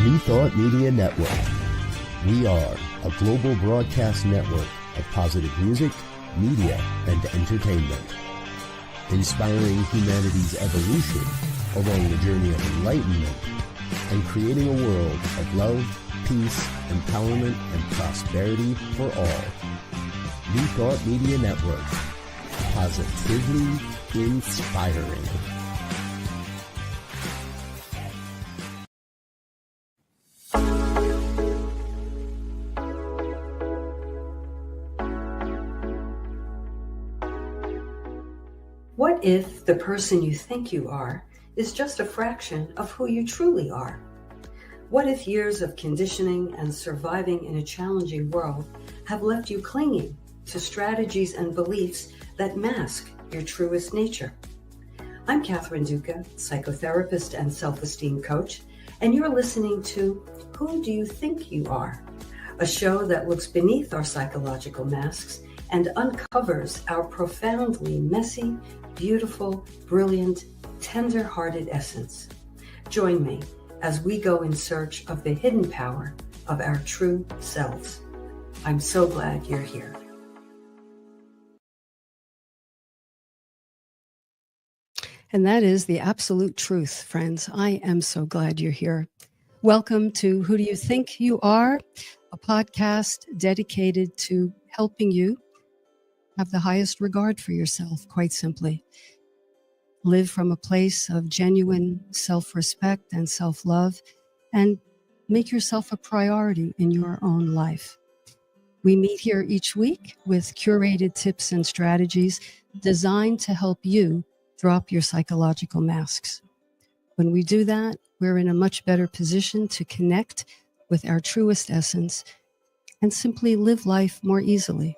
New Thought Media Network. We are a global broadcast network of positive music, media, and entertainment, inspiring humanity's evolution along the journey of enlightenment and creating a world of love, peace, empowerment, and prosperity for all. New Thought Media Network. Positively inspiring. What if the person you think you are is just a fraction of who you truly are? What if years of conditioning and surviving in a challenging world have left you clinging to strategies and beliefs that mask your truest nature? I'm Catherine Duca, psychotherapist and self-esteem coach, and you're listening to Who Do You Think You Are? A show that looks beneath our psychological masks and uncovers our profoundly messy, beautiful, brilliant, tender-hearted essence. Join me as we go in search of the hidden power of our true selves. I'm so glad you're here. And that is the absolute truth, friends. I am so glad you're here. Welcome to Who Do You Think You Are? A podcast dedicated to helping you have the highest regard for yourself, quite simply. Live from a place of genuine self-respect and self-love, and make yourself a priority in your own life. We meet here each week with curated tips and strategies designed to help you drop your psychological masks. When we do that, we're in a much better position to connect with our truest essence and simply live life more easily.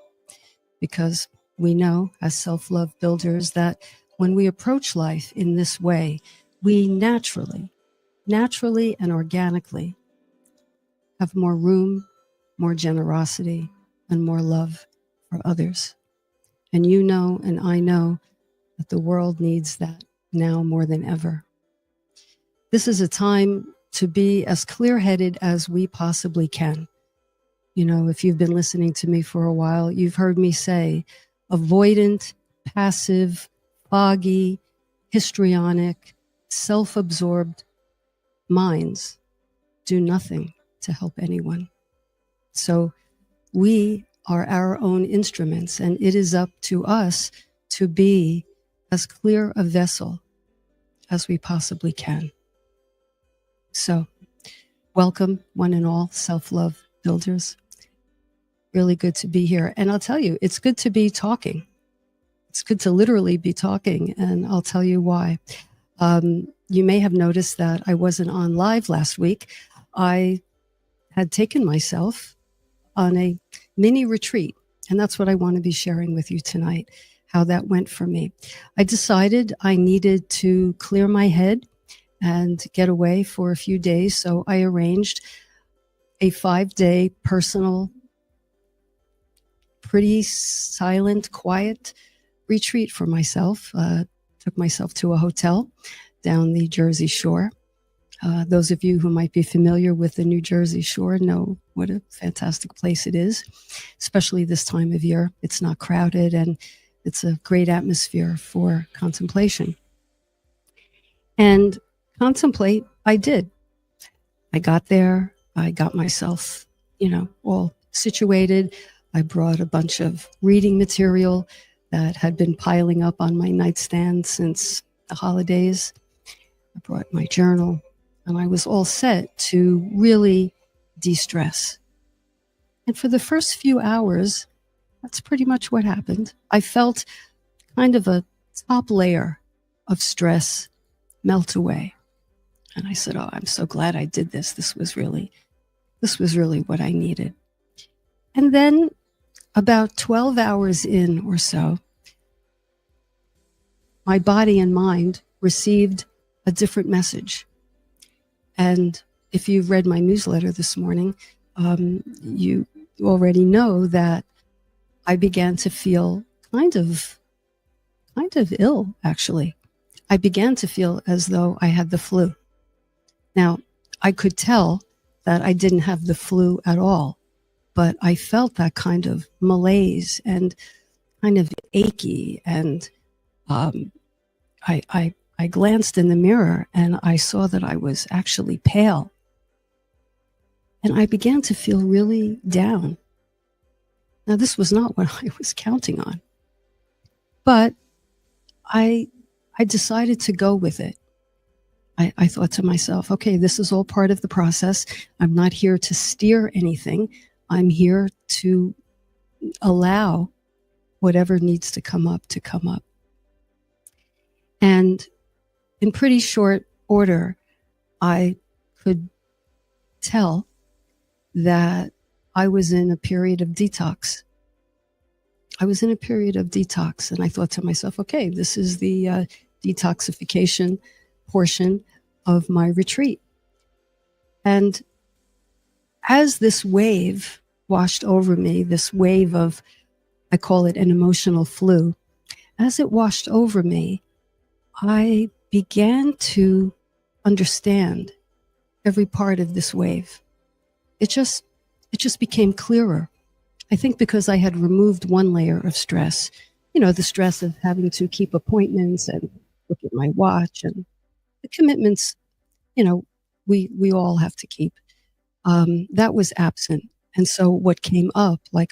Because we know as self-love builders that when we approach life in this way, we naturally and organically have more room, more generosity, and more love for others. And you know, and I know that the world needs that now more than ever. This is a time to be as clear-headed as we possibly can. You know, if you've been listening to me for a while, you've heard me say avoidant, passive, foggy, histrionic, self-absorbed minds do nothing to help anyone. So we are our own instruments, and it is up to us to be as clear a vessel as we possibly can. So welcome, one and all self-love builders. Really good to be here. And I'll tell you, it's good to be talking. It's good to literally be talking, and I'll tell you why. You may have noticed that I wasn't on live last week. I had taken myself on a mini retreat, and that's what I want to be sharing with you tonight, how that went for me. I decided I needed to clear my head and get away for a few days, so I arranged a 5-day personal, pretty silent, quiet retreat for myself. Took myself to a hotel down the Jersey Shore. Those of you who might be familiar with the New Jersey Shore know what a fantastic place it is, especially this time of year. It's not crowded, and it's a great atmosphere for contemplation. And contemplate, I did. I got there. I got myself, all situated. I brought a bunch of reading material that had been piling up on my nightstand since the holidays. I brought my journal, and I was all set to really de-stress. And for the first few hours, that's pretty much what happened. I felt kind of a top layer of stress melt away. And I said, oh, I'm so glad I did this. This was really what I needed. And then about 12 hours in or so, my body and mind received a different message. And if you've read my newsletter this morning, you already know that I began to feel kind of ill, actually. I began to feel as though I had the flu. Now, I could tell that I didn't have the flu at all, but I felt that kind of malaise and kind of achy. And I glanced in the mirror and I saw that I was actually pale. And I began to feel really down. Now, this was not what I was counting on, but I decided to go with it. I thought to myself, okay, this is all part of the process. I'm not here to steer anything. I'm here to allow whatever needs to come up to come up. And in pretty short order, I could tell that I was in a period of detox. And I thought to myself, okay, this is the detoxification portion of my retreat. And as this wave washed over me, this wave of, I call it an emotional flu, as it washed over me, I began to understand every part of this wave. It just became clearer. I think because I had removed one layer of stress, the stress of having to keep appointments and look at my watch and the commitments, we all have to keep. That was absent. And so what came up, like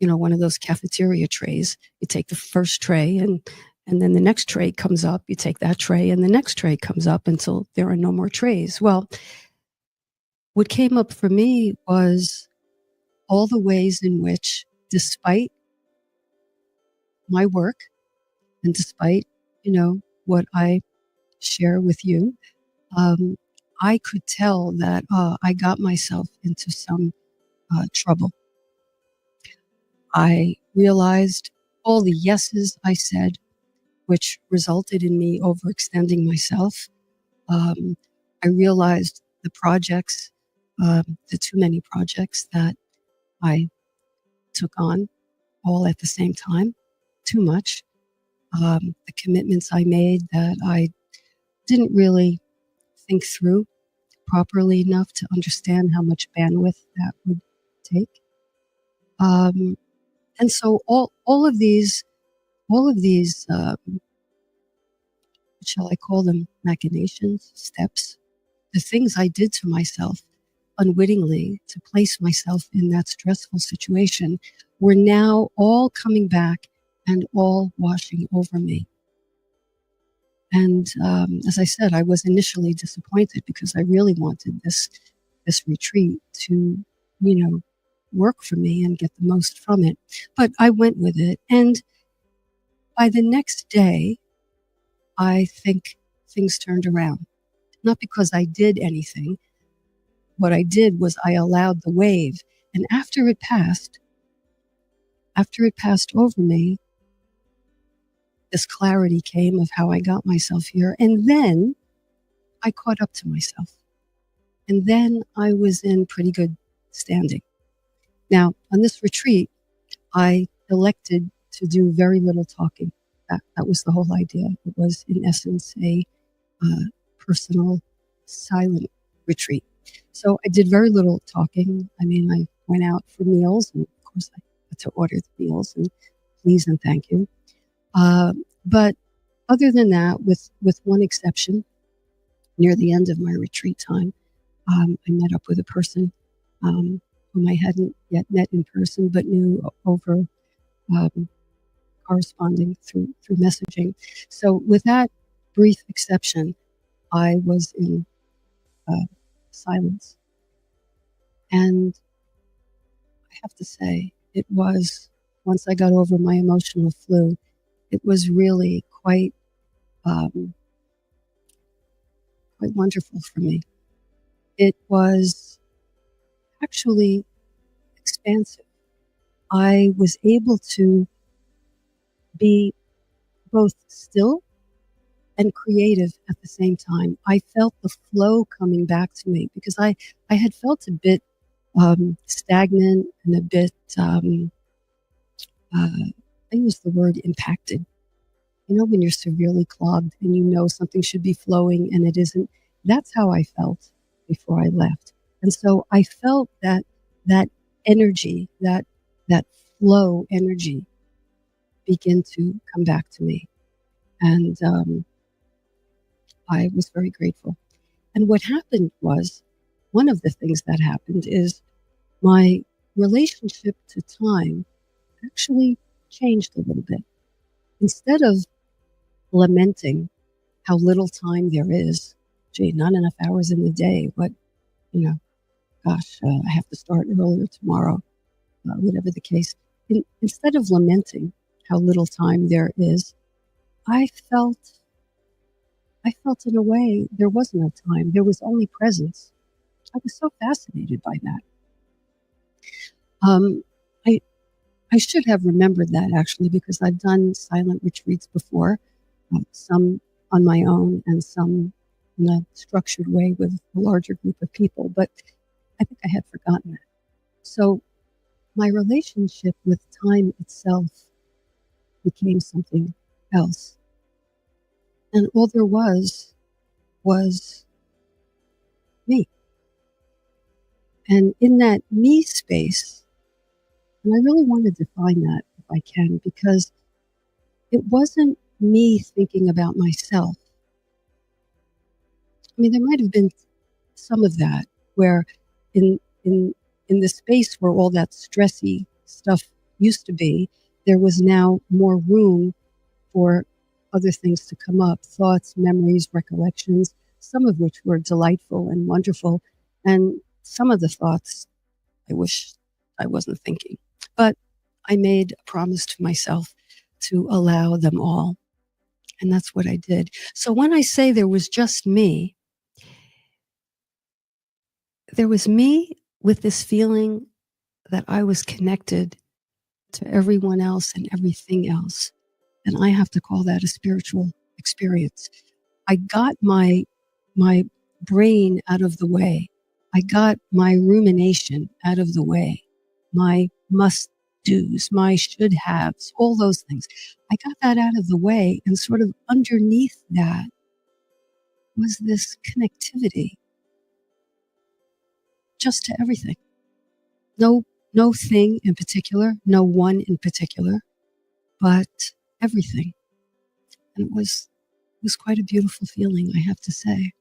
one of those cafeteria trays, you take the first tray and then the next tray comes up, you take that tray and the next tray comes up until there are no more trays. Well, what came up for me was all the ways in which, despite my work and despite, what I share with you, I could tell that I got myself into some trouble. I realized all the yeses I said, which resulted in me overextending myself. I realized the projects, the too many projects that I took on all at the same time, too much. The commitments I made that I didn't really think through properly enough to understand how much bandwidth that would take. And so all of these, what shall I call them, machinations, steps, the things I did to myself unwittingly to place myself in that stressful situation were now all coming back and all washing over me. And as I said, I was initially disappointed because I really wanted this retreat to, work for me and get the most from it. But I went with it. And by the next day, I think things turned around. Not because I did anything. What I did was I allowed the wave. And after it passed over me, this clarity came of how I got myself here. And then I caught up to myself. And then I was in pretty good standing. Now, on this retreat, I elected to do very little talking. That was the whole idea. It was, in essence, a personal, silent retreat. So I did very little talking. I mean, I went out for meals, and of course I had to order the meals, and please and thank you. But other than that, with one exception, near the end of my retreat time, I met up with a person whom I hadn't yet met in person, but knew over corresponding through messaging. So with that brief exception, I was in silence. And I have to say, it was, once I got over my emotional flu, it was really quite wonderful for me. It was actually expansive. I was able to be both still and creative at the same time. I felt the flow coming back to me because I had felt a bit stagnant and a bit, I use the word impacted. When you're severely clogged and something should be flowing and it isn't. That's how I felt before I left. And so I felt that energy, that flow energy begin to come back to me. And I was very grateful. And what happened was, one of the things that happened is my relationship to time actually changed a little bit. Instead of lamenting how little time there is, gee, not enough hours in the day, what, gosh, I have to start earlier tomorrow, whatever the case. Instead of lamenting how little time there is, I felt in a way there was no time. There was only presence. I was so fascinated by that. I should have remembered that, actually, because I've done silent retreats before, some on my own and some in a structured way with a larger group of people, but I think I had forgotten that. So my relationship with time itself became something else. And all there was me. And in that me space, and I really want to define that if I can, because it wasn't me thinking about myself. I mean, there might have been some of that where in the space where all that stressy stuff used to be, there was now more room for other things to come up, thoughts, memories, recollections, some of which were delightful and wonderful. And some of the thoughts I wish I wasn't thinking. But I made a promise to myself to allow them all. And that's what I did. So when I say there was just me, there was me with this feeling that I was connected to everyone else and everything else. And I have to call that a spiritual experience. I got my brain out of the way. I got my rumination out of the way. My must-dos, my should-haves, all those things. I got that out of the way, and sort of underneath that was this connectivity just to everything. No thing in particular, no one in particular, but everything. And it was quite a beautiful feeling, I have to say.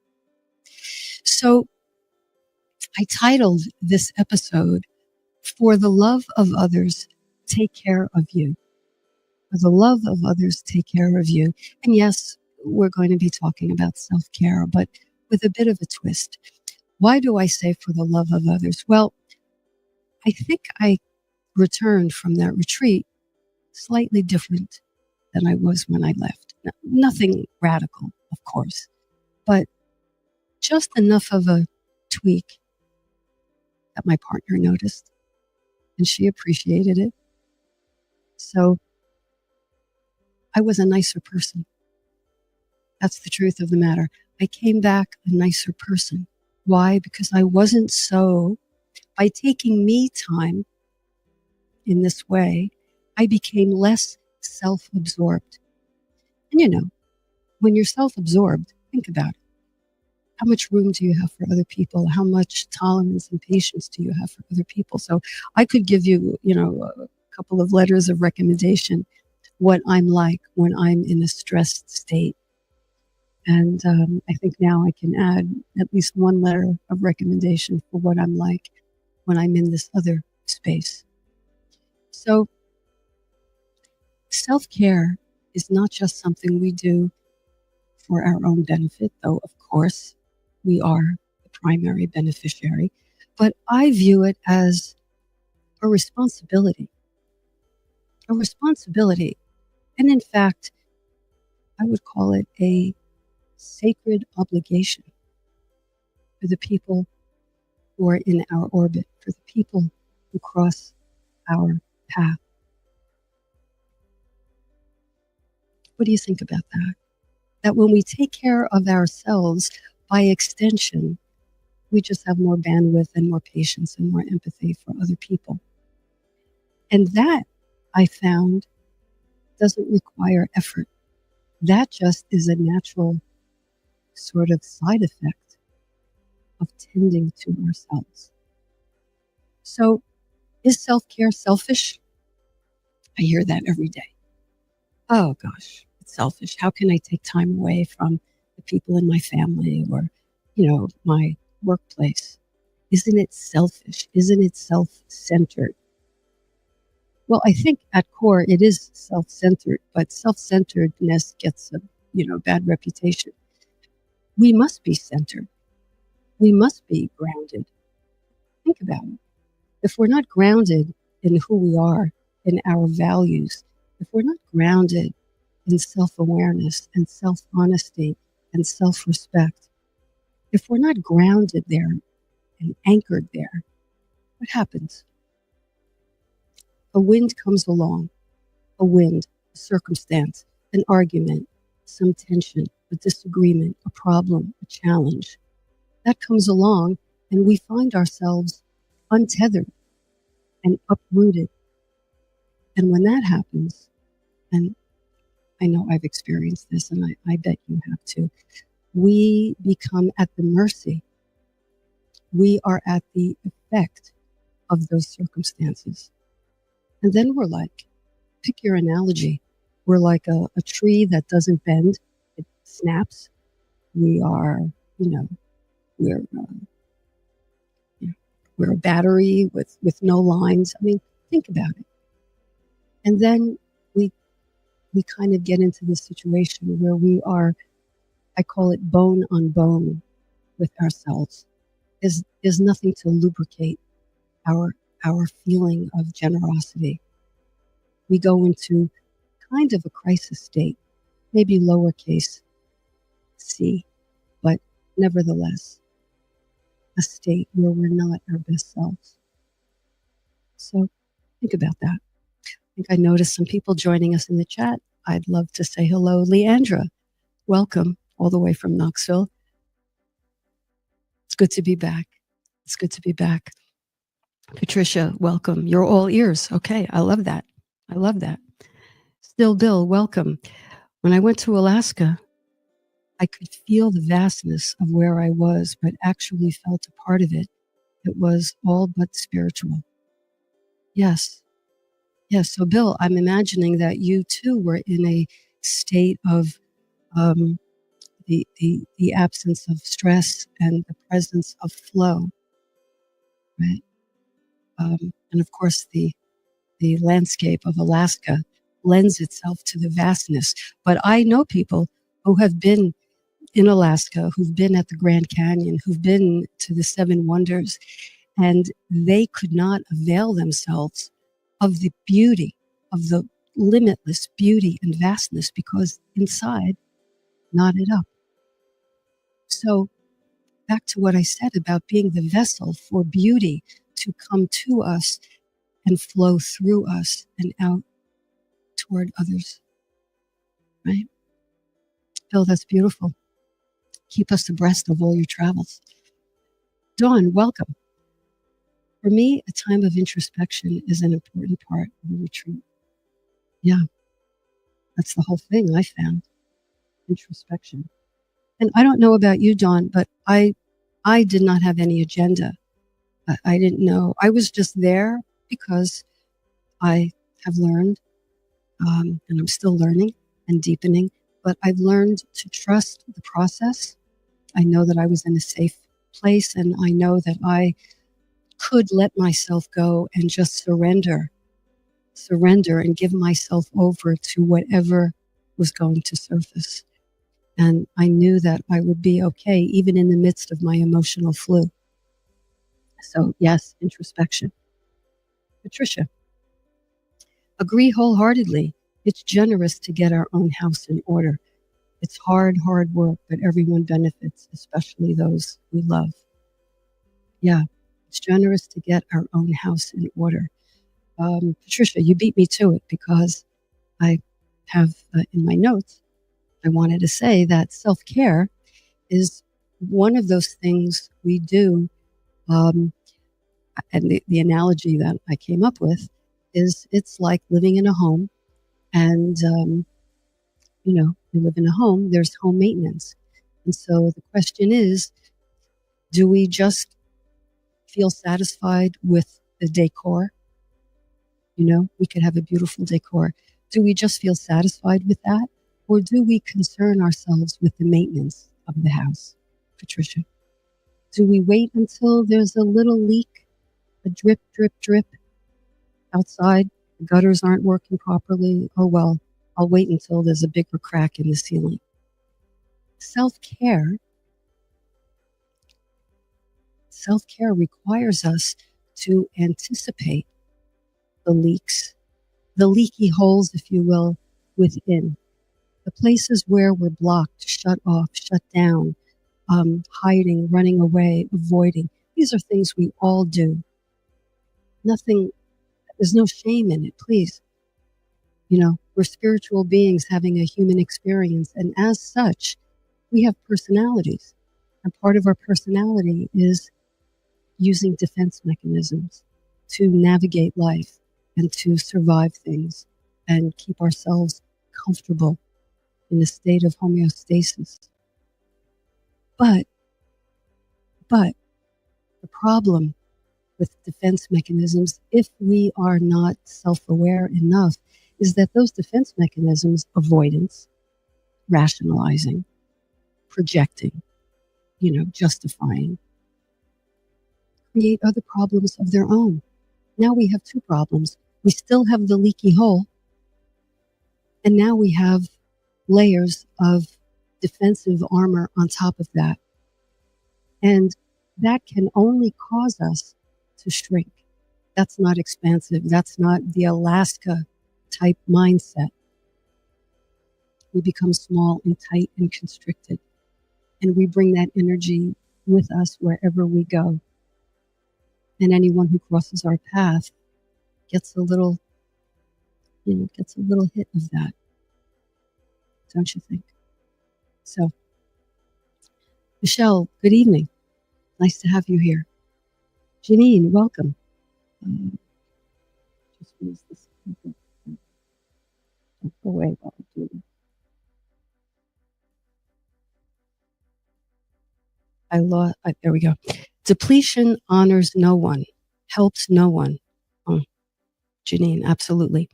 So I titled this episode, For the Love of Others, Take Care of You. For the love of others, take care of you. And yes, we're going to be talking about self-care, but with a bit of a twist. Why do I say for the love of others? Well, I think I returned from that retreat slightly different than I was when I left. Nothing radical, of course, but just enough of a tweak that my partner noticed, and she appreciated it. So I was a nicer person. That's the truth of the matter. I came back a nicer person. Why? Because I wasn't so, by taking me time in this way, I became less self-absorbed. And when you're self-absorbed, think about it. How much room do you have for other people? How much tolerance and patience do you have for other people? So I could give you, a couple of letters of recommendation, what I'm like when I'm in a stressed state. And I think now I can add at least one letter of recommendation for what I'm like when I'm in this other space. So self-care is not just something we do for our own benefit, though, of course, we are the primary beneficiary. But I view it as a responsibility. A responsibility. And in fact, I would call it a sacred obligation for the people who are in our orbit, for the people who cross our path. What do you think about that? That when we take care of ourselves, by extension, we just have more bandwidth and more patience and more empathy for other people. And that, I found, doesn't require effort. That just is a natural sort of side effect of tending to ourselves. So, is self-care selfish? I hear that every day. Oh gosh, it's selfish. How can I take time away from the people in my family or, my workplace? Isn't it selfish? Isn't it self-centered? Well, I think at core it is self-centered, but self-centeredness gets a, bad reputation. We must be centered. We must be grounded. Think about it. If we're not grounded in who we are, in our values, if we're not grounded in self-awareness and self-honesty and self-respect, if we're not grounded there and anchored there, what happens? A wind comes along, a circumstance, an argument, some tension, a disagreement, a problem, a challenge. That comes along and we find ourselves untethered and uprooted. And when that happens, and I know I've experienced this and I bet you have too, we become at the mercy. We are at the effect of those circumstances. And then we're like, pick your analogy. We're like a tree that doesn't bend. It snaps. We are, we're a battery with no lines. I mean, think about it. And then we kind of get into this situation where we are, I call it bone on bone with ourselves. There's nothing to lubricate our feeling of generosity. We go into kind of a crisis state, maybe lowercase c, but nevertheless, a state where we're not our best selves. So think about that. I think I noticed some people joining us in the chat. I'd love to say hello. Leandra, welcome all the way from Knoxville. It's good to be back. It's good to be back. Patricia, welcome. You're all ears. Okay, I love that. I love that. Still Bill, welcome. When I went to Alaska, I could feel the vastness of where I was, but actually felt a part of it. It was all but spiritual. Yes. Yes. So Bill, I'm imagining that you too were in a state of the absence of stress and the presence of flow, right? And of course, the landscape of Alaska lends itself to the vastness. But I know people who have been in Alaska, who've been at the Grand Canyon, who've been to the Seven Wonders, and they could not avail themselves of the beauty, of the limitless beauty and vastness, because inside, knotted up. So back to what I said about being the vessel for beauty to come to us and flow through us and out toward others, right? Bill, that's beautiful. Keep us abreast of all your travels. Dawn, welcome. For me, a time of introspection is an important part of a retreat. Yeah, that's the whole thing I found, introspection. And I don't know about you, Dawn, but I did not have any agenda. I didn't know. I was just there because I have learned, and I'm still learning and deepening, but I've learned to trust the process. I know that I was in a safe place, and I know that I could let myself go and just surrender and give myself over to whatever was going to surface. And I knew that I would be okay, even in the midst of my emotional flu. So yes, introspection. Patricia, agree wholeheartedly. It's generous to get our own house in order. It's hard work, but everyone benefits, especially those we love. Yeah, it's generous to get our own house in order. Patricia, you beat me to it because I have in my notes, I wanted to say that self-care is one of those things we do. And the analogy that I came up with is it's like living in a home and, you live in a home, there's home maintenance. And so the question is, Do we just feel satisfied with the decor? You know, we could have a beautiful decor. Do we just feel satisfied with that? Or do we concern ourselves with the maintenance of the house, Patricia? Do we wait until there's a little leak, a drip, drip, drip outside? The gutters aren't working properly. Oh, well, I'll wait until there's a bigger crack in the ceiling. Self-care requires us to anticipate the leaks, the leaky holes, if you will, within. The places where we're blocked, shut off, shut down, hiding, running away, avoiding. These are things we all do. There's no shame in it, please. You know, we're spiritual beings having a human experience, and as such, we have personalities. And part of our personality is using defense mechanisms to navigate life and to survive things and keep ourselves comfortable in a state of homeostasis. But the problem with defense mechanisms, if we are not self-aware enough, is that those defense mechanisms, avoidance, rationalizing, projecting, justifying, create other problems of their own. Now we have two problems. We still have the leaky hole, and now we have layers of defensive armor on top of that. And that can only cause us to shrink. That's not expansive. That's not the Alaska type mindset. We become small and tight and constricted. And we bring that energy with us wherever we go. And anyone who crosses our path gets a little hit of that. Don't you think? So, Michelle, good evening. Nice to have you here. Janine, welcome. Just use this. Don't go away while I do this. There we go. Depletion honors no one, helps no one. Oh, Janine, absolutely.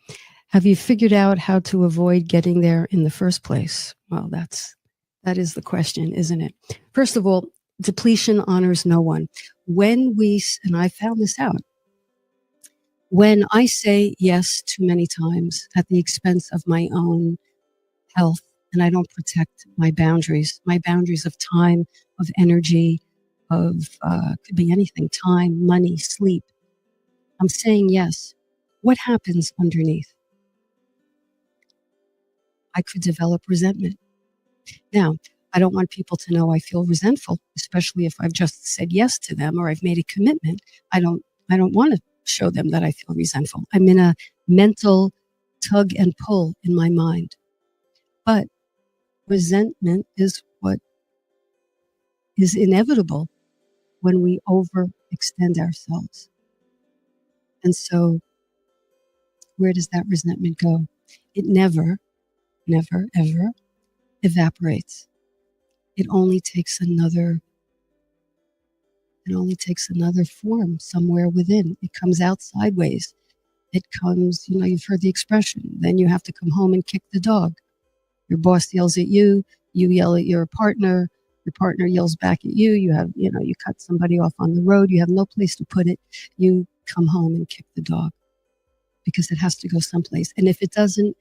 Have you figured out how to avoid getting there in the first place? Well, that is the question, isn't it? First of all, depletion honors no one. And I found this out, when I say yes too many times at the expense of my own health, and I don't protect my boundaries of time, of energy, could be anything, time, money, sleep. I'm saying yes. What happens underneath? I could develop resentment. Now, I don't want people to know I feel resentful, especially if I've just said yes to them or I've made a commitment. I don't want to show them that I feel resentful. I'm in a mental tug and pull in my mind. But resentment is what is inevitable when we overextend ourselves. And so where does that resentment go? It never, ever evaporates. It only takes another form somewhere within. It comes out sideways. It comes, you've heard the expression, then you have to come home and kick the dog. Your boss yells at you, you yell at your partner yells back at you, you cut somebody off on the road, you have no place to put it, you come home and kick the dog because it has to go someplace. And if it doesn't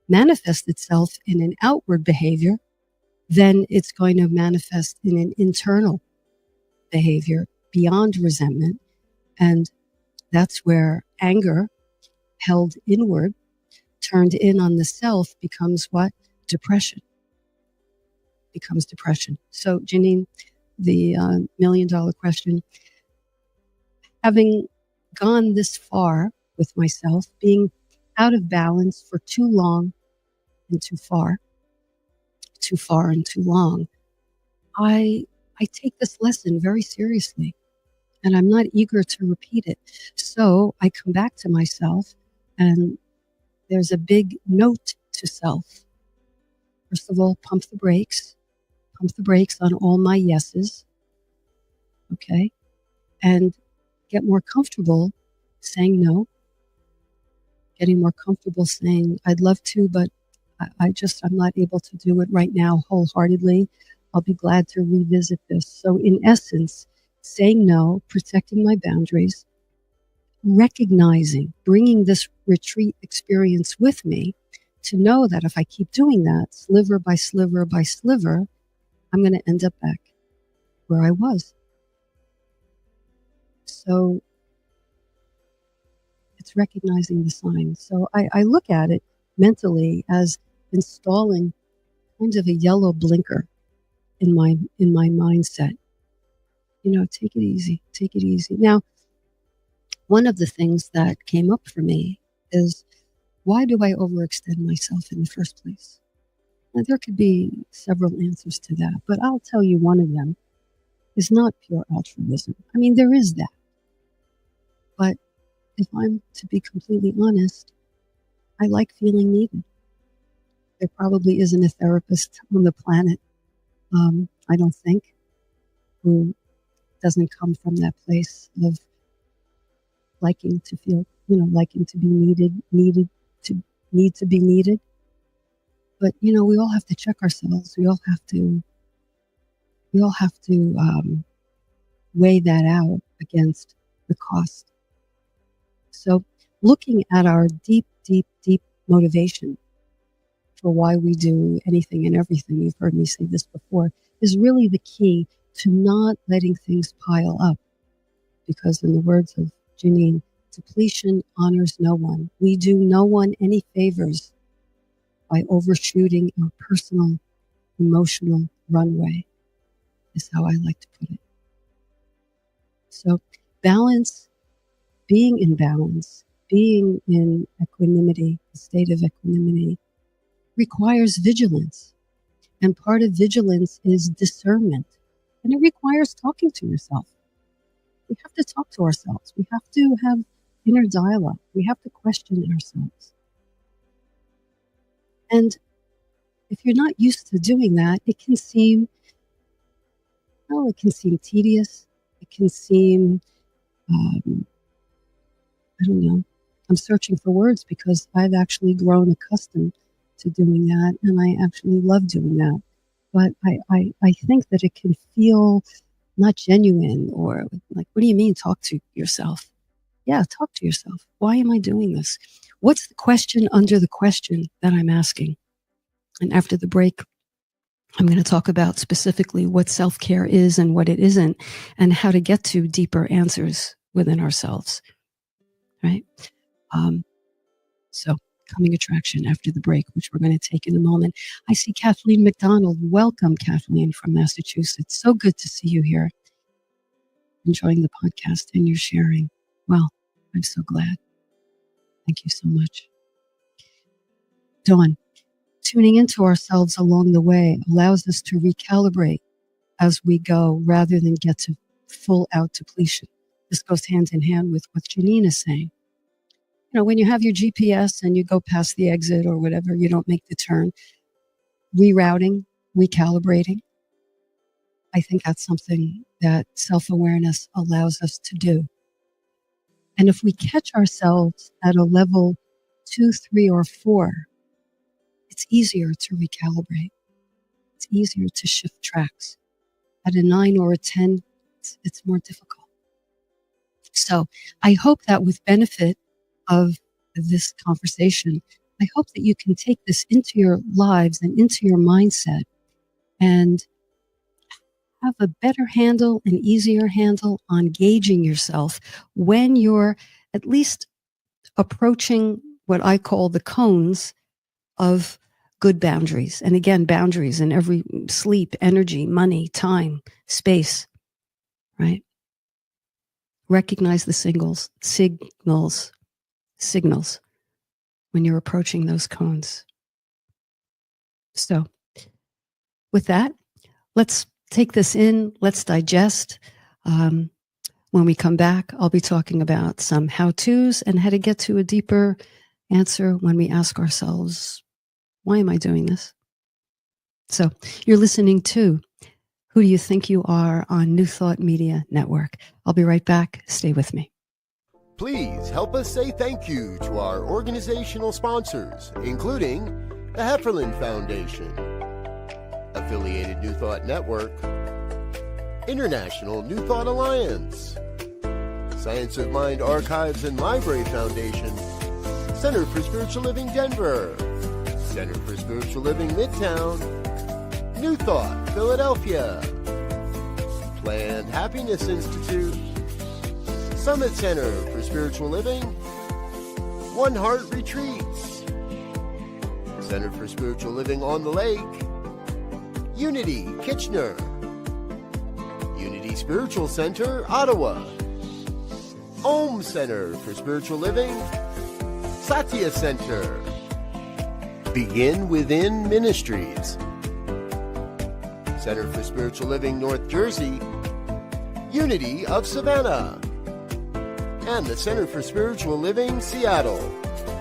manifest itself in an outward behavior, then it's going to manifest in an internal behavior beyond resentment. And that's where anger held inward, turned in on the self, becomes what? Depression. Becomes depression. So, Janine, the $1 million question, having gone this far with myself, being out of balance for too long and too far and too long, I take this lesson very seriously, and I'm not eager to repeat it. So I come back to myself, and there's a big note to self. First of all, pump the brakes on all my yeses. Okay. And get more comfortable saying no, getting more comfortable saying, I'd love to, but I'm not able to do it right now wholeheartedly. I'll be glad to revisit this. So in essence, saying no, protecting my boundaries, recognizing, bringing this retreat experience with me to know that if I keep doing that, sliver by sliver by sliver, I'm going to end up back where I was. So it's recognizing the signs. So I look at it mentally as installing kind of a yellow blinker in my mindset. Take it easy, take it easy. Now, one of the things that came up for me is, why do I overextend myself in the first place? Now, there could be several answers to that, but I'll tell you one of them is not pure altruism. I mean, there is that. But if I'm to be completely honest, I like feeling needed. There probably isn't a therapist on the planet, I don't think, who doesn't come from that place of liking to feel, liking to be needed, need to be needed. But, we all have to check ourselves. We all have to weigh that out against the cost. So looking at our deep, deep, deep motivation for why we do anything and everything, you've heard me say this before, is really the key to not letting things pile up. Because in the words of Janine, depletion honors no one. We do no one any favors by overshooting our personal, emotional runway, is how I like to put it. So balance, being in balance, being in equanimity, a state of equanimity, requires vigilance. And part of vigilance is discernment. And it requires talking to yourself. We have to talk to ourselves. We have to have inner dialogue. We have to question ourselves. And if you're not used to doing that, it can seem tedious. It can seem, I don't know. I'm searching for words because I've actually grown accustomed to doing that, and I actually love doing that. But I think that it can feel not genuine, or like, what do you mean talk to yourself? Yeah, talk to yourself. Why am I doing this? What's the question under the question that I'm asking? And after the break, I'm going to talk about specifically what self-care is and what it isn't, and how to get to deeper answers within ourselves, right? So coming attraction after the break, which we're going to take in a moment. I see Kathleen McDonald. Welcome, Kathleen from Massachusetts. So good to see you here. Enjoying the podcast and your sharing. Well, I'm so glad. Thank you so much. Dawn, tuning into ourselves along the way allows us to recalibrate as we go rather than get to full out depletion. This goes hand in hand with what Janine is saying. When you have your GPS and you go past the exit or whatever, you don't make the turn, rerouting, recalibrating. I think that's something that self-awareness allows us to do. And if we catch ourselves at a level 2, 3, or 4, it's easier to recalibrate. It's easier to shift tracks. At a 9 or a 10, it's more difficult. So I hope that with benefit of this conversation, I hope that you can take this into your lives and into your mindset and have a better handle, an easier handle on gauging yourself when you're at least approaching what I call the cones of good boundaries. And again, boundaries in every sleep, energy, money, time, space, right? Recognize the signals when you're approaching those cones. So with that, let's take this in, let's digest. When we come back, I'll be talking about some how-tos and how to get to a deeper answer when we ask ourselves, why am I doing this? So you're listening to Who Do You Think You Are on New Thought Media Network. I'll be right back. Stay with me. Please help us say thank you to our organizational sponsors, including the Hefferland Foundation, Affiliated New Thought Network, International New Thought Alliance, Science of Mind Archives and Library Foundation, Center for Spiritual Living Denver, Center for Spiritual Living Midtown, New Thought Philadelphia, Planned Happiness Institute, Summit Center for Spiritual Living, One Heart Retreats, Center for Spiritual Living on the Lake, Unity Kitchener, Unity Spiritual Center Ottawa, Om Center for Spiritual Living, Satya Center, Begin Within Ministries, Center for Spiritual Living North Jersey, Unity of Savannah, and the Center for Spiritual Living Seattle,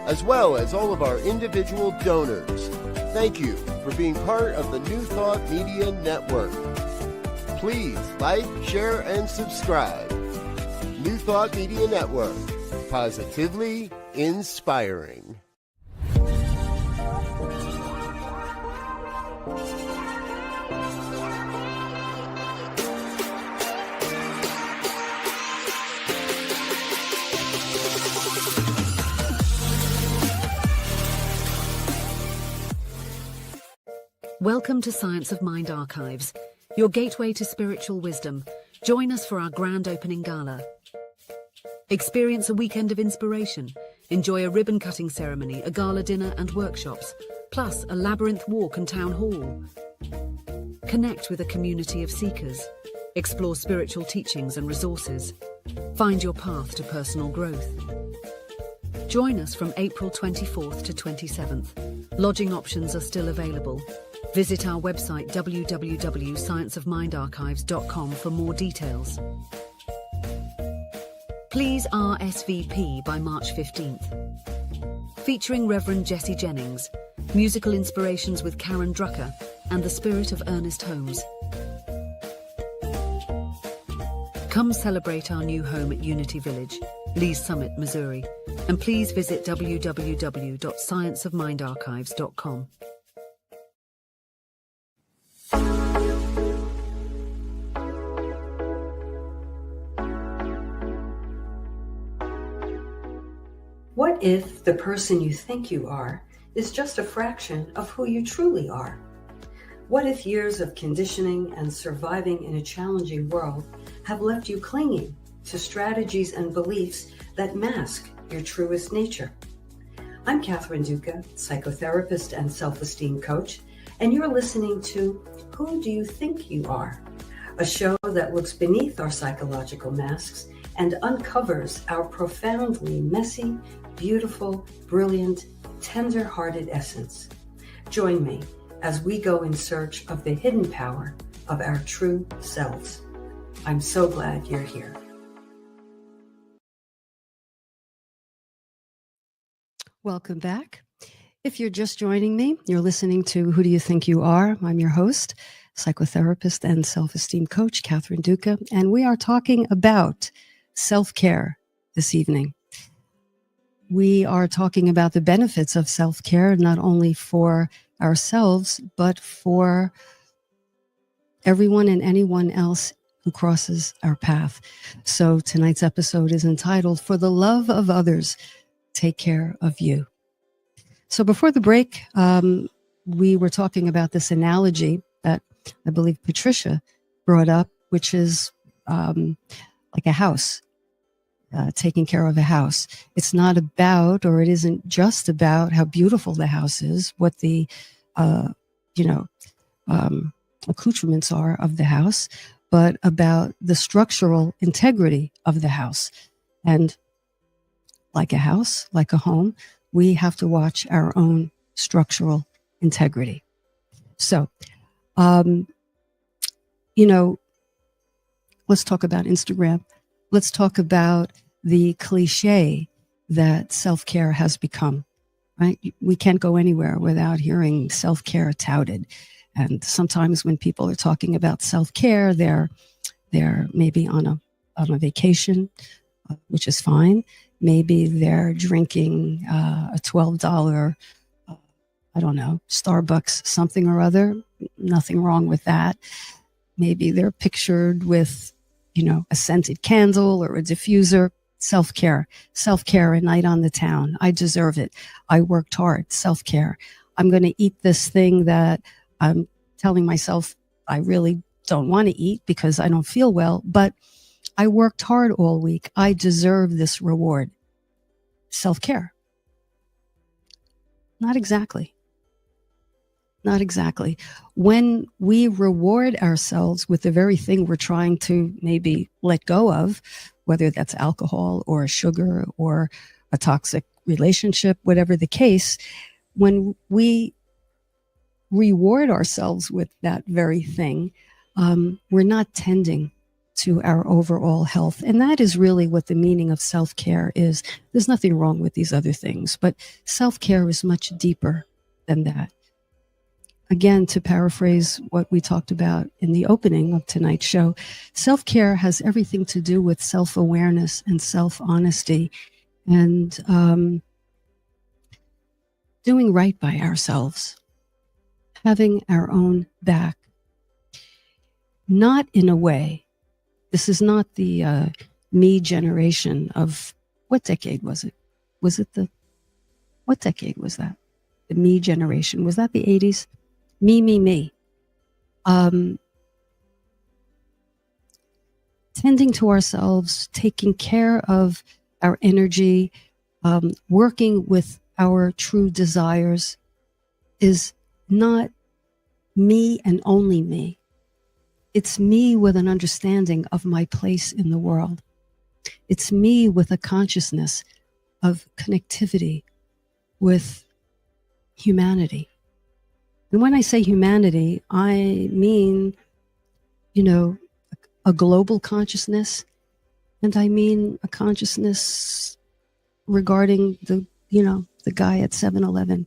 as well as all of our individual donors. Thank you for being part of the New Thought Media Network. Please like, share, and subscribe. New Thought Media Network, positively inspiring. Welcome to Science of Mind Archives, your gateway to spiritual wisdom. Join us for our grand opening gala. Experience a weekend of inspiration. Enjoy a ribbon-cutting ceremony, a gala dinner and workshops, plus a labyrinth walk and town hall. Connect with a community of seekers. Explore spiritual teachings and resources. Find your path to personal growth. Join us from April 24th to 27th. Lodging options are still available. Visit our website www.scienceofmindarchives.com for more details. Please RSVP by March 15th. Featuring Reverend Jesse Jennings, musical inspirations with Karen Drucker, and the spirit of Ernest Holmes. Come celebrate our new home at Unity Village, Lee's Summit, Missouri, and please visit www.scienceofmindarchives.com. What if the person you think you are is just a fraction of who you truly are? What if years of conditioning and surviving in a challenging world have left you clinging to strategies and beliefs that mask your truest nature? I'm Catherine Duca, psychotherapist and self-esteem coach, and you're listening to Who Do You Think You Are? A show that looks beneath our psychological masks and uncovers our profoundly messy, beautiful, brilliant, tender-hearted essence. Join me as we go in search of the hidden power of our true selves. I'm so glad you're here. Welcome back. If you're just joining me, you're listening to Who Do You Think You Are? I'm your host, psychotherapist and self-esteem coach, Catherine Duca, and we are talking about self-care this evening. We are talking about the benefits of self-care, not only for ourselves, but for everyone and anyone else who crosses our path. So tonight's episode is entitled, For the Love of Others, Take Care of You. So before the break, we were talking about this analogy that I believe Patricia brought up, which is like a house. Taking care of a house. It's not about, or it isn't just about how beautiful the house is, what the, accoutrements are of the house, but about the structural integrity of the house. And like a house, like a home, we have to watch our own structural integrity. So, let's talk about Instagram. Let's talk about the cliche that self-care has become, right? We can't go anywhere without hearing self-care touted. And sometimes when people are talking about self-care, they're maybe on a vacation, which is fine. Maybe they're drinking a $12, I don't know, Starbucks something or other. Nothing wrong with that. Maybe they're pictured with, a scented candle or a diffuser. Self-care, a night on the town. I deserve it. I worked hard. Self-care. I'm going to eat this thing that I'm telling myself I really don't want to eat because I don't feel well, but I worked hard all week. I deserve this reward. Self-care. Not exactly. Not exactly. When we reward ourselves with the very thing we're trying to maybe let go of, whether that's alcohol or sugar or a toxic relationship, whatever the case, when we reward ourselves with that very thing, we're not tending to our overall health. And that is really what the meaning of self-care is. There's nothing wrong with these other things, but self-care is much deeper than that. Again, to paraphrase what we talked about in the opening of tonight's show, self-care has everything to do with self-awareness and self-honesty and doing right by ourselves, having our own back. Not in a way, this is not the me generation of, what decade was it? What decade was that? The me generation. Was that the 80s? Me. Tending to ourselves, taking care of our energy, working with our true desires is not me and only me. It's me with an understanding of my place in the world. It's me with a consciousness of connectivity with humanity. And when I say humanity, I mean, a global consciousness, and I mean a consciousness regarding the guy at 7-Eleven,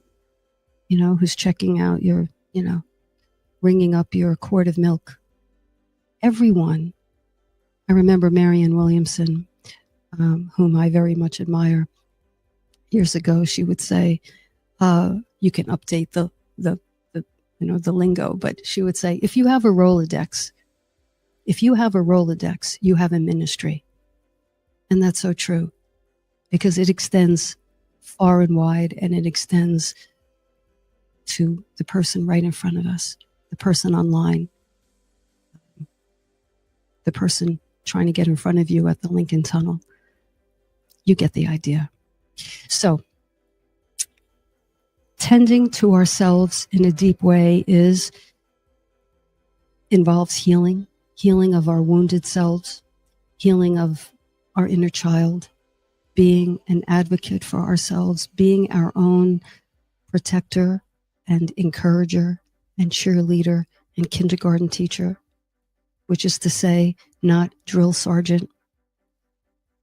who's checking out your, ringing up your quart of milk. Everyone. I remember Marianne Williamson, whom I very much admire. Years ago, she would say, you can update the lingo, but she would say, if you have a Rolodex, you have a ministry. And that's so true, because it extends far and wide, and it extends to the person right in front of us, the person online, the person trying to get in front of you at the Lincoln Tunnel. You get the idea. So, tending to ourselves in a deep way involves healing of our wounded selves, healing of our inner child, being an advocate for ourselves, being our own protector and encourager and cheerleader and kindergarten teacher, which is to say, not drill sergeant.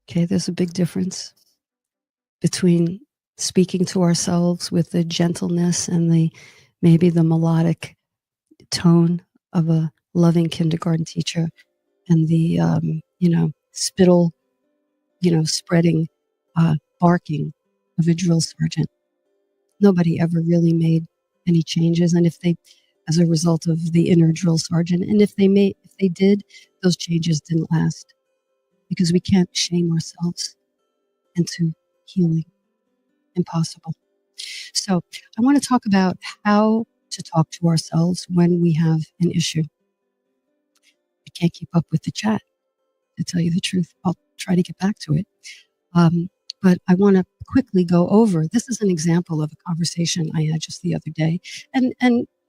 Okay, there's a big difference between speaking to ourselves with the gentleness and maybe the melodic tone of a loving kindergarten teacher and the, spittle, spreading, barking of a drill sergeant. Nobody ever really made any changes. And if they, as a result of the inner drill sergeant, and if they did, those changes didn't last, because we can't shame ourselves into healing. Impossible. So I want to talk about how to talk to ourselves when we have an issue. I can't keep up with the chat, to tell you the truth. I'll try to get back to it. But I want to quickly go over, this is an example of a conversation I had just the other day. And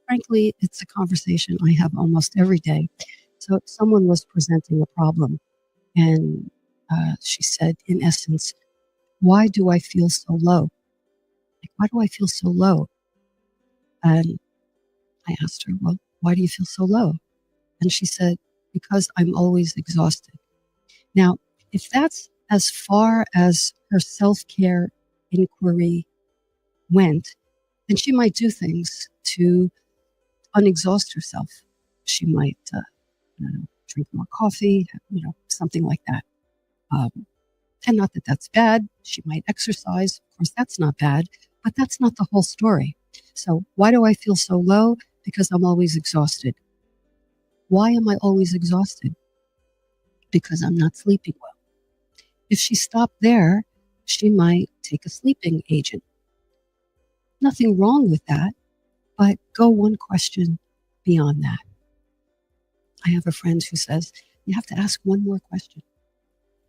frankly, it's a conversation I have almost every day. So someone was presenting a problem, and she said, in essence, why do I feel so low? Why do I feel so low? And I asked her, well, why do you feel so low? And she said, because I'm always exhausted. Now, if that's as far as her self-care inquiry went, then she might do things to unexhaust herself. She might, drink more coffee, something like that. And not that that's bad. She might exercise. Of course, that's not bad, but that's not the whole story. So why do I feel so low? Because I'm always exhausted. Why am I always exhausted? Because I'm not sleeping well. If she stopped there, she might take a sleeping agent. Nothing wrong with that, but go one question beyond that. I have a friend who says, you have to ask one more question.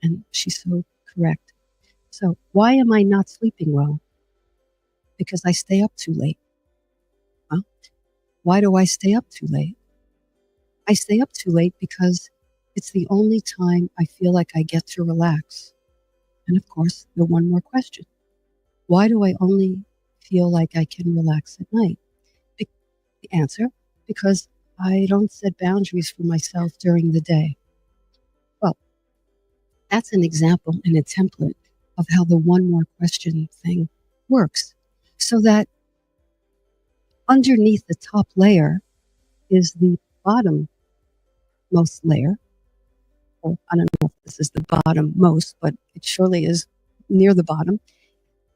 And she's so correct. So why am I not sleeping well? Because I stay up too late. Well, why do I stay up too late? I stay up too late because it's the only time I feel like I get to relax. And of course, the one more question. Why do I only feel like I can relax at night? The answer, because I don't set boundaries for myself during the day. Well, that's an example and a template of how the one more question thing works. So that underneath the top layer is the bottom most layer. Or I don't know if this is the bottom most, but it surely is near the bottom,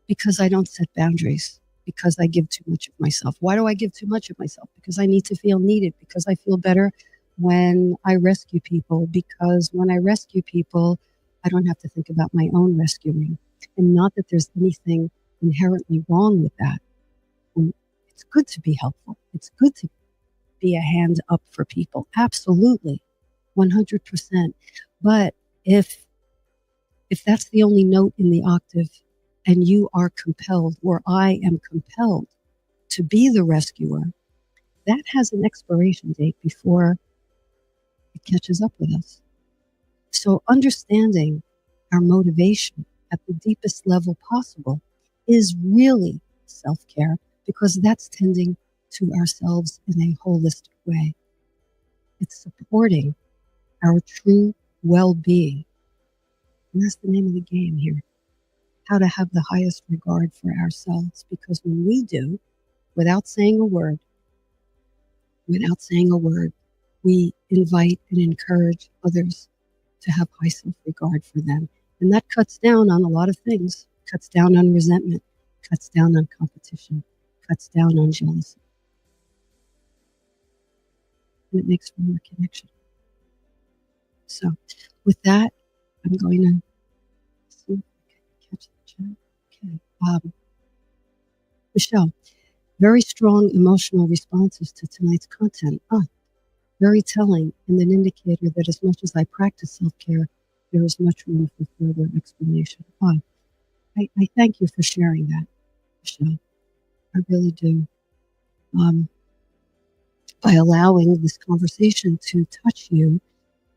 because I don't set boundaries, because I give too much of myself. Why do I give too much of myself? Because I need to feel needed, because I feel better when I rescue people, because when I rescue people, I don't have to think about my own rescuing. And not that there's anything inherently wrong with that. And it's good to be helpful. It's good to be a hand up for people. Absolutely. 100%. But if that's the only note in the octave and you are compelled, or I am compelled to be the rescuer, that has an expiration date before it catches up with us. So understanding our motivation at the deepest level possible is really self-care, because that's tending to ourselves in a holistic way. It's supporting our true well-being. And that's the name of the game here. How to have the highest regard for ourselves. Because when we do, without saying a word, we invite and encourage others to have high self-regard for them. And that cuts down on a lot of things. Cuts down on resentment, cuts down on competition, cuts down on jealousy. And it makes for more connection. So with that, I'm going to see if I can catch the chat. Okay. Michelle, very strong emotional responses to tonight's content. Very telling, and an indicator that as much as I practice self-care, there is much room for further explanation. I thank you for sharing that, Michelle. I really do. By allowing this conversation to touch you,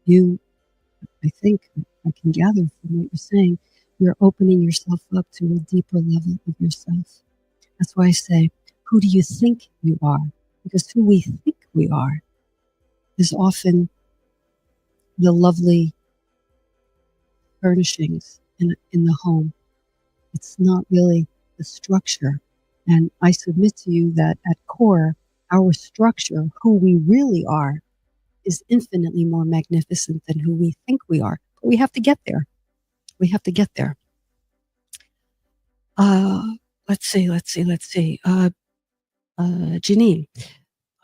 I think, I can gather from what you're saying, you're opening yourself up to a deeper level of yourself. That's why I say, who do you think you are? Because who we think we are is often the lovely furnishings in the home. It's not really the structure. And I submit to you that at core, our structure, who we really are, is infinitely more magnificent than who we think we are. But we have to get there. We have to get there. Let's see. Janine.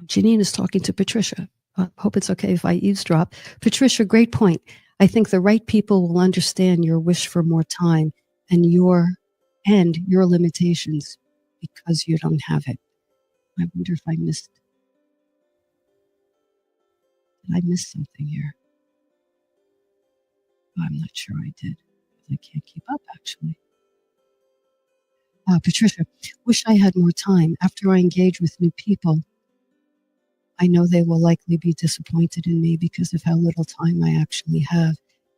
Janine is talking to Patricia. Hope it's okay if I eavesdrop. Patricia, great point. I think the right people will understand your wish for more time and your limitations because you don't have it. I wonder if I missed. Did I miss something here? I'm not sure I did. I can't keep up, actually. Patricia, wish I had more time. After I engage with new people, I know they will likely be disappointed in me because of how little time I actually have.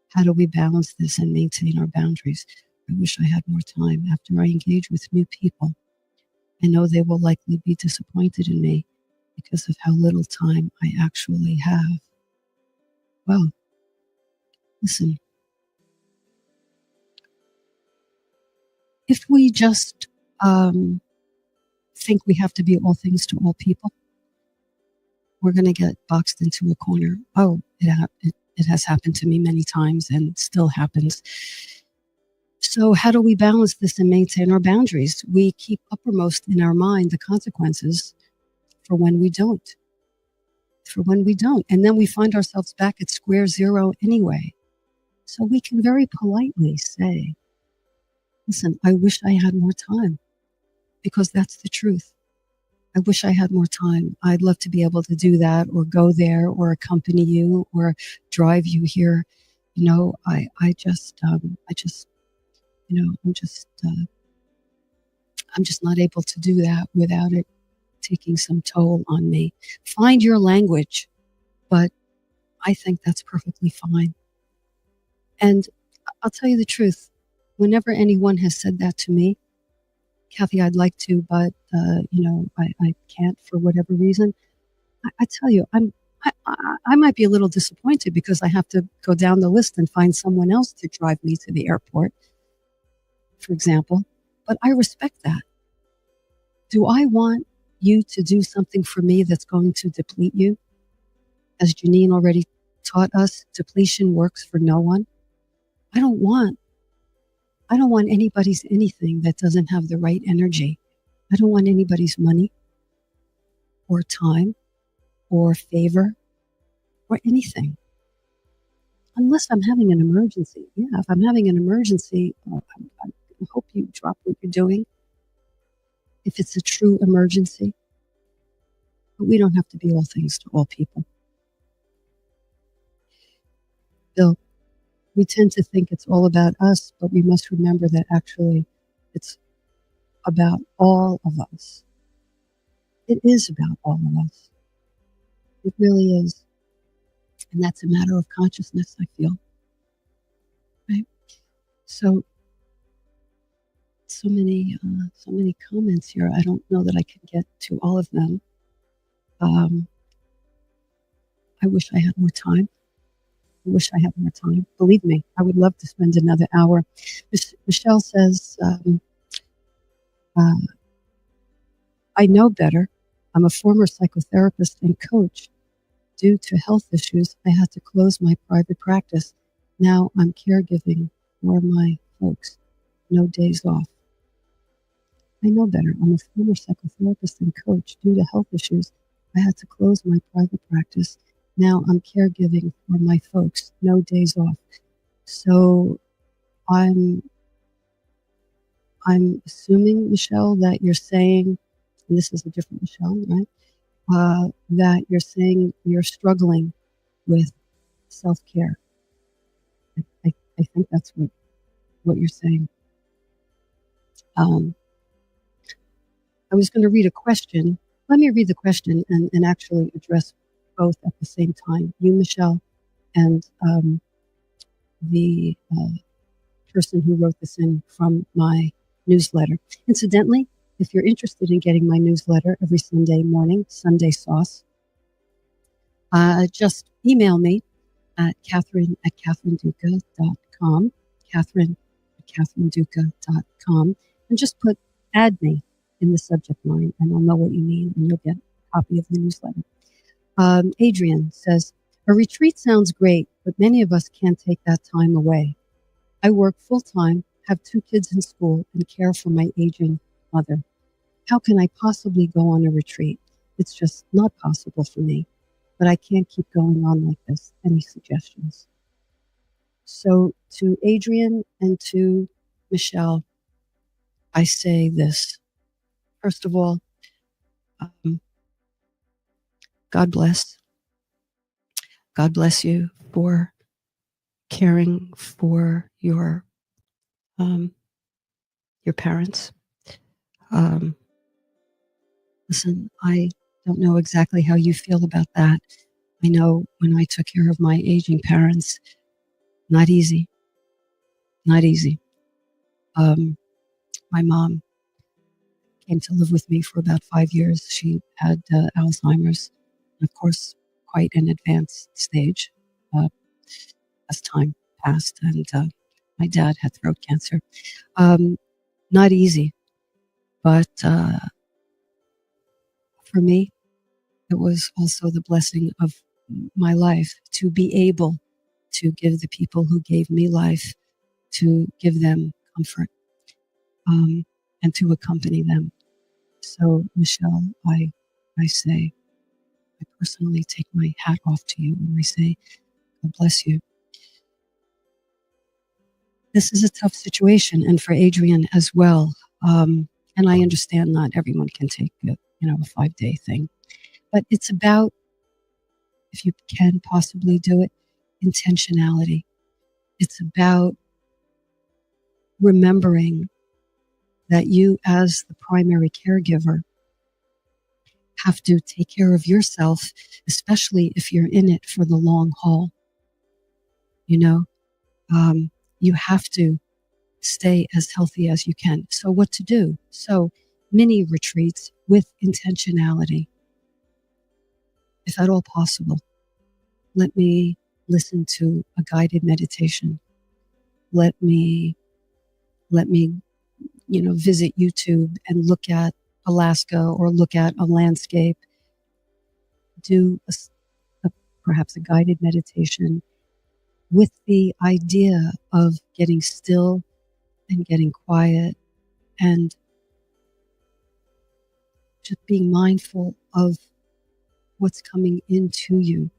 How do we balance this and maintain our boundaries? I wish I had more time. After I engage with new people, I know they will likely be disappointed in me because of how little time I actually have. Well, listen. If we just think we have to be all things to all people, we're going to get boxed into a corner. Oh, it has happened to me many times and still happens. So how do we balance this and maintain our boundaries? We keep uppermost in our mind the consequences for when we don't. And then we find ourselves back at square zero anyway. So we can very politely say, listen, I wish I had more time, because that's the truth. I wish I had more time. I'd love to be able to do that, or go there, or accompany you, or drive you here. I'm just not able to do that without it taking some toll on me. Find your language, but I think that's perfectly fine. And I'll tell you the truth. Whenever anyone has said that to me, Kathy, I'd like to, but I can't for whatever reason. I tell you, I might be a little disappointed because I have to go down the list and find someone else to drive me to the airport, for example. But I respect that. Do I want you to do something for me that's going to deplete you? As Janine already taught us, depletion works for no one. I don't want anybody's anything that doesn't have the right energy. I don't want anybody's money or time or favor or anything. Unless I'm having an emergency. Yeah, if I'm having an emergency, I hope you drop what you're doing. If it's a true emergency. But we don't have to be all things to all people. Bill, we tend to think it's all about us, but we must remember that actually it's about all of us. It is about all of us. It really is. And that's a matter of consciousness, I feel. Right? So many comments here. I don't know that I can get to all of them. I wish I had more time. Believe me, I would love to spend another hour. Michelle says, I know better. I'm a former psychotherapist and coach. Due to health issues, I had to close my private practice. Now I'm caregiving for my folks. No days off. I know better. I'm a former psychotherapist and coach. Due to health issues, I had to close my private practice. Now I'm caregiving for my folks. No days off. So I'm assuming, Michelle, that you're saying, and this is a different Michelle, right? That you're saying you're struggling with self-care. I think that's what you're saying. I was going to read a question. Let me read the question and actually address both at the same time. You, Michelle, and the person who wrote this in from my newsletter. Incidentally, if you're interested in getting my newsletter every Sunday morning, Sunday Sauce, just email me at Catherine@CatherineDuca.com, Catherine@CatherineDuca.com, and just put "add me" in the subject line, and I'll know what you mean, and you'll get a copy of the newsletter. Adrian says, a retreat sounds great, but many of us can't take that time away. I work full-time, have 2 kids in school, and care for my aging mother. How can I possibly go on a retreat? It's just not possible for me, but I can't keep going on like this. Any suggestions? So to Adrian and to Michelle, I say this. First of all, God bless. God bless you for caring for your parents. Listen, I don't know exactly how you feel about that. I know when I took care of my aging parents, not easy. My mom came to live with me for about 5 years. She had Alzheimer's, and of course, quite an advanced stage as time passed. And my dad had throat cancer. Not easy, but for me, it was also the blessing of my life to be able to give the people who gave me life, to give them comfort, and to accompany them. So, Michelle, I say, I personally take my hat off to you and I say, God bless you. This is a tough situation, and for Adrian as well. And I understand not everyone can take a 5-day thing, but it's about, if you can possibly do it, intentionality. It's about remembering that you, as the primary caregiver, have to take care of yourself, especially if you're in it for the long haul. You have to stay as healthy as you can. So what to do? So mini retreats with intentionality. If at all possible, let me listen to a guided meditation. Let me visit YouTube and look at Alaska or look at a landscape. Do perhaps a guided meditation with the idea of getting still and getting quiet and just being mindful of what's coming into you,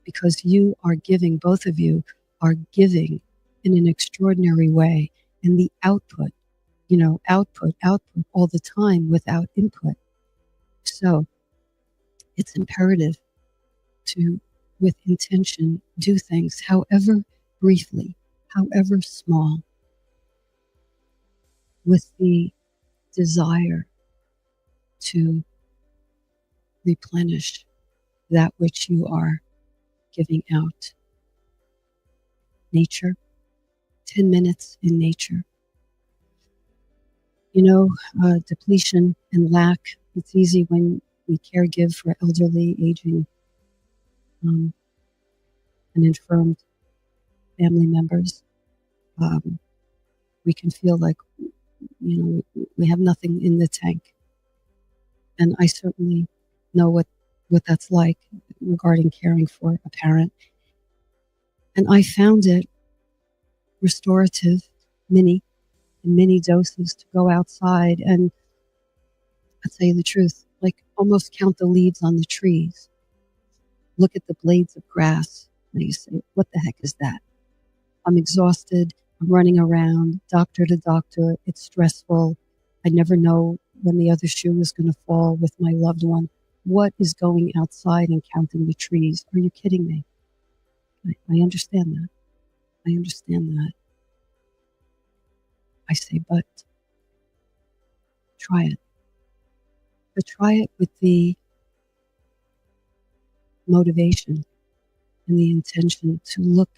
because you are giving, both of you are giving in an extraordinary way, and the output all the time without input. So it's imperative to, with intention, do things, however briefly, however small, with the desire to replenish that which you are giving out. Nature, 10 minutes in nature. Depletion and lack, it's easy when we caregive for elderly, aging, and infirmed family members. We can feel like, we have nothing in the tank. And I certainly know what that's like regarding caring for a parent. And I found it restorative, in many doses, to go outside and, I'll tell you the truth, like almost count the leaves on the trees. Look at the blades of grass. And you say, what the heck is that? I'm exhausted. I'm running around, doctor to doctor. It's stressful. I never know when the other shoe is going to fall with my loved one. What is going outside and counting the trees? Are you kidding me? I understand that. I understand that. I say, but try it. But try it with the motivation and the intention to look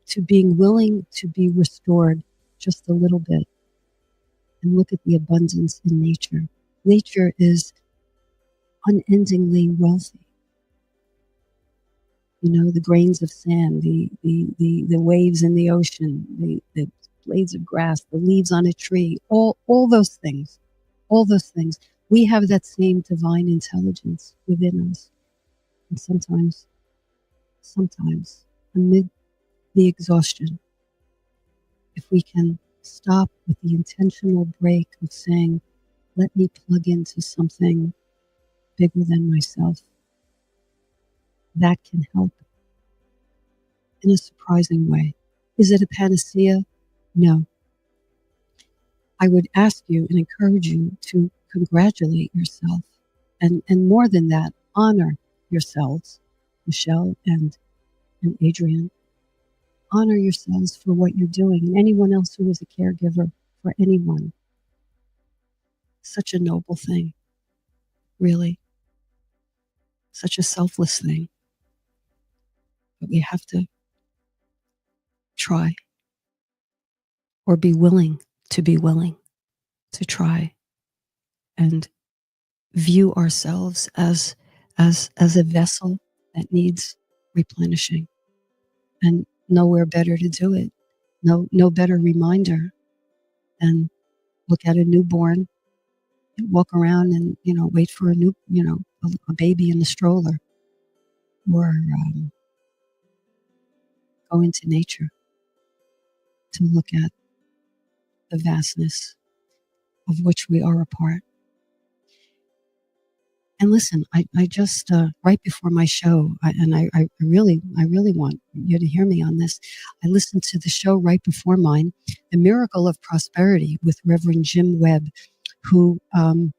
to being willing to be restored just a little bit, and look at the abundance in nature. Nature is unendingly wealthy. The grains of sand, the waves in the ocean, the blades of grass, the leaves on a tree, all those things. We have that same divine intelligence within us. And sometimes, amid the exhaustion, if we can stop with the intentional break of saying, let me plug into something bigger than myself, that can help in a surprising way. Is it a panacea? No. I would ask you and encourage you to congratulate yourself, and more than that, honor yourselves, Michelle and Adrian. Honor yourselves for what you're doing, and anyone else who is a caregiver for anyone. Such a noble thing, really. Such a selfless thing. But we have to try, or be willing to try and view ourselves as a vessel that needs replenishing, and nowhere better to do it. No better reminder than look at a newborn walk around and, wait for a baby in the stroller, or go into nature to look at the vastness of which we are a part. And listen, I just, right before my show, I really want you to hear me on this. I listened to the show right before mine, The Miracle of Prosperity with Reverend Jim Webb, who, in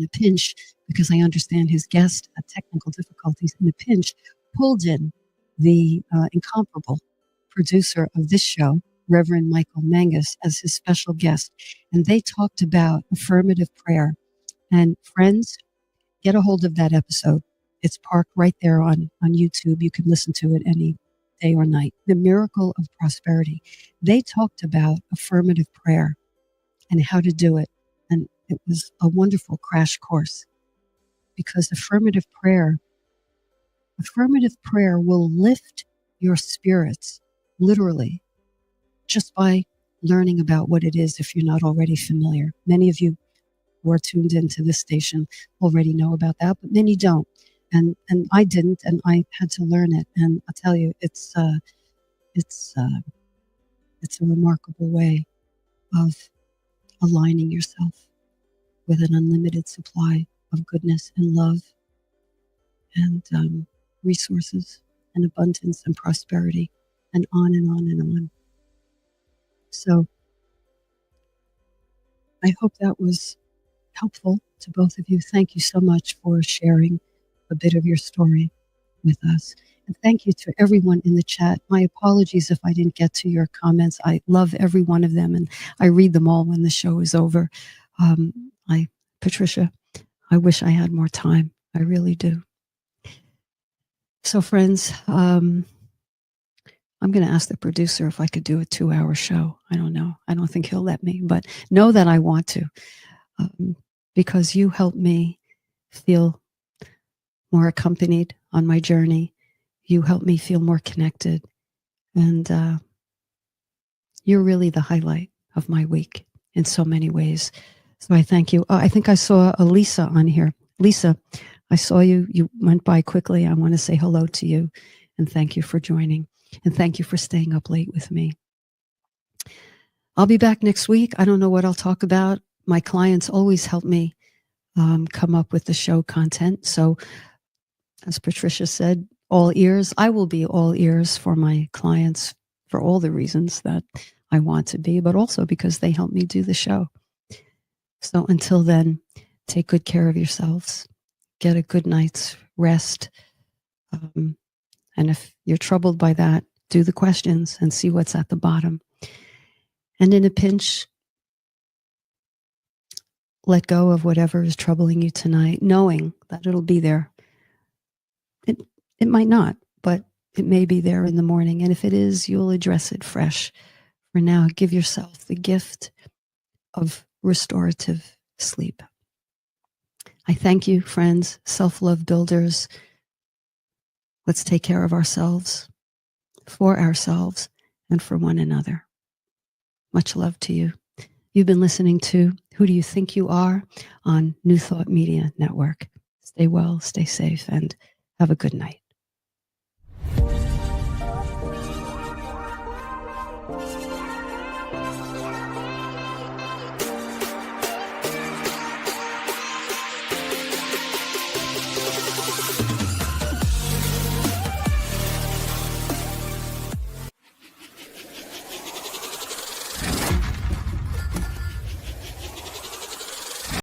a pinch, because I understand his guest had technical difficulties, in a pinch, pulled in the incomparable producer of this show, Reverend Michael Mangus, as his special guest. And they talked about affirmative prayer. And friends, get a hold of that episode. It's parked right there on YouTube. You can listen to it any day or night. The Miracle of Prosperity. They talked about affirmative prayer and how to do it. And it was a wonderful crash course, because affirmative prayer will lift your spirits, literally, just by learning about what it is if you're not already familiar. Many of you who are tuned into this station already know about that, but many don't. And I didn't, and I had to learn it. And I'll tell you, it's a remarkable way of aligning yourself with an unlimited supply of goodness and love and resources and abundance and prosperity, and on and on and on. So I hope that was helpful to both of you. Thank you so much for sharing a bit of your story with us. And thank you to everyone in the chat. My apologies if I didn't get to your comments. I love every one of them, and I read them all when the show is over. Patricia, I wish I had more time. I really do. So friends, I'm going to ask the producer if I could do a 2-hour show. I don't know. I don't think he'll let me, but know that I want to, because you help me feel more accompanied on my journey. You help me feel more connected. And you're really the highlight of my week in so many ways. So I thank you. I think I saw a Lisa on here. Lisa, I saw you. You went by quickly. I want to say hello to you and thank you for joining. And thank you for staying up late with me. I'll be back next week. I don't know what I'll talk about. My clients always help me come up with the show content. So as Patricia said, all ears. I will be all ears for my clients for all the reasons that I want to be, but also because they help me do the show. So until then, take good care of yourselves. Get a good night's rest. And if you're troubled by that, do the questions and see what's at the bottom. And in a pinch, let go of whatever is troubling you tonight, knowing that it'll be there. It might not, but it may be there in the morning. And if it is, you'll address it fresh. For now, give yourself the gift of restorative sleep. I thank you, friends, self-love builders. Let's take care of ourselves, for ourselves, and for one another. Much love to you. You've been listening to Who Do You Think You Are on New Thought Media Network. Stay well, stay safe, and have a good night.